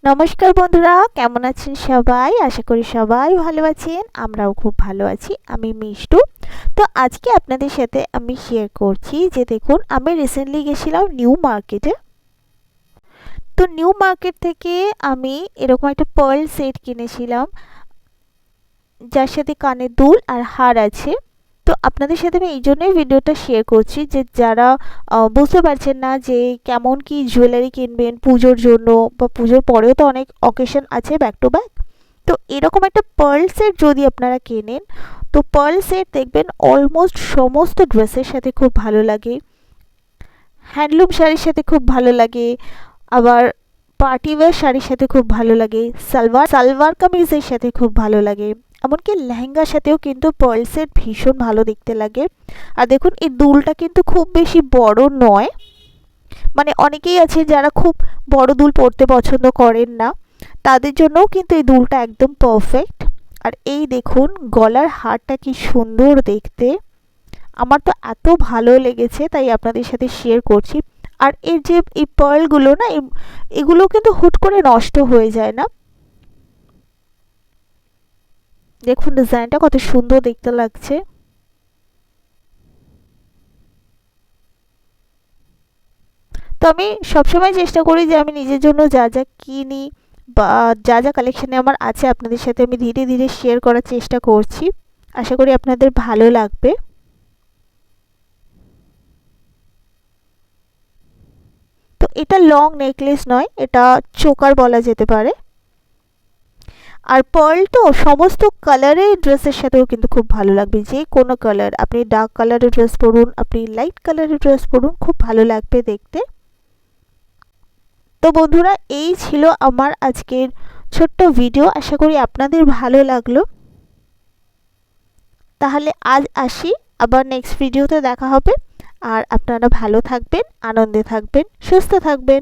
নমস্কার বন্ধুরা, কেমন আছেন সবাই? আশা করি সবাই ভালো আছেন। আমরাও খুব ভালো আছি। আমি মিষ্টু। তো আজকে আপনাদের সাথে আমি শেয়ার করছি যে দেখুন, আমি রিসেন্টলি গেছিলাম নিউ মার্কেটে। তো নিউ মার্কেট থেকে আমি এরকম একটা পার্ল সেট কিনেছিলাম, যার সাথে কানের দুল আর হার আছে। তো আপনাদের সাথে আমি এই জন্যই ভিডিওটা শেয়ার করছি যে যারা বুঝতে পারছেন না যে কেমন কি জুয়েলারি কিনবেন পুজোর জন্য, বা পুজোর পরেও তো অনেক অকেশন আছে ব্যাক টু ব্যাক। তো এরকম একটা পার্ল সেট যদি আপনারা কেনেন, তো পার্ল সেট দেখবেন অলমোস্ট সমস্ত ড্রেসের সাথে খুব ভালো লাগে, হ্যান্ডলুম শাড়ির সাথে খুব ভালো লাগে, আবার পার্টি ওয়্যার শাড়ির সাথে খুব ভালো লাগে, সালওয়ার কামিজের সাথে খুব ভালো লাগে, এমনকি লেহেঙ্গার সাথেও কিন্তু পার্ল সেট ভীষণ ভালো দেখতে লাগে। আর দেখুন, এই দুলটা কিন্তু খুব বেশি বড় নয়, মানে অনেকেই আছে যারা খুব বড় দুল পরতে পছন্দ করেন না, তাদের জন্যও কিন্তু এই দুলটা একদম পারফেক্ট। আর এই দেখুন, গলার হারটা কি সুন্দর দেখতে, আমার তো এত ভালো লেগেছে, তাই আপনাদের সাথে শেয়ার করছি। আর এর যে এই পার্লগুলো না, এগুলো কিন্তু হুট করে নষ্ট হয়ে যায় না। দেখুন ডিজাইনটা কত সুন্দর দেখতে লাগছে। তো আমি সবসময় চেষ্টা করি যে আমি নিজের জন্য যা যা কিনি বা যা যা কালেকশানে আমার আছে, আপনাদের সাথে আমি ধীরে ধীরে শেয়ার করার চেষ্টা করছি। আশা করি আপনাদের ভালো লাগবে। তো এটা লং নেকলেস নয়, এটা চোকার বলা যেতে পারে। আর পার্ল তো সমস্ত কালারের ড্রেসের সাথেও কিন্তু খুব ভালো লাগবে, যে কোনো কালার, আপনি ডার্ক কালারের ড্রেস পরুন, আপনি লাইট কালারের ড্রেস পরুন, খুব ভালো লাগবে দেখতে। তো বন্ধুরা, এই ছিল আমার আজকের ছোট্ট ভিডিও, আশা করি আপনাদের ভালো লাগলো। তাহলে আজ আসি, আবার নেক্সট ভিডিওতে দেখা হবে। আর আপনারা ভালো থাকবেন, আনন্দে থাকবেন, সুস্থ থাকবেন।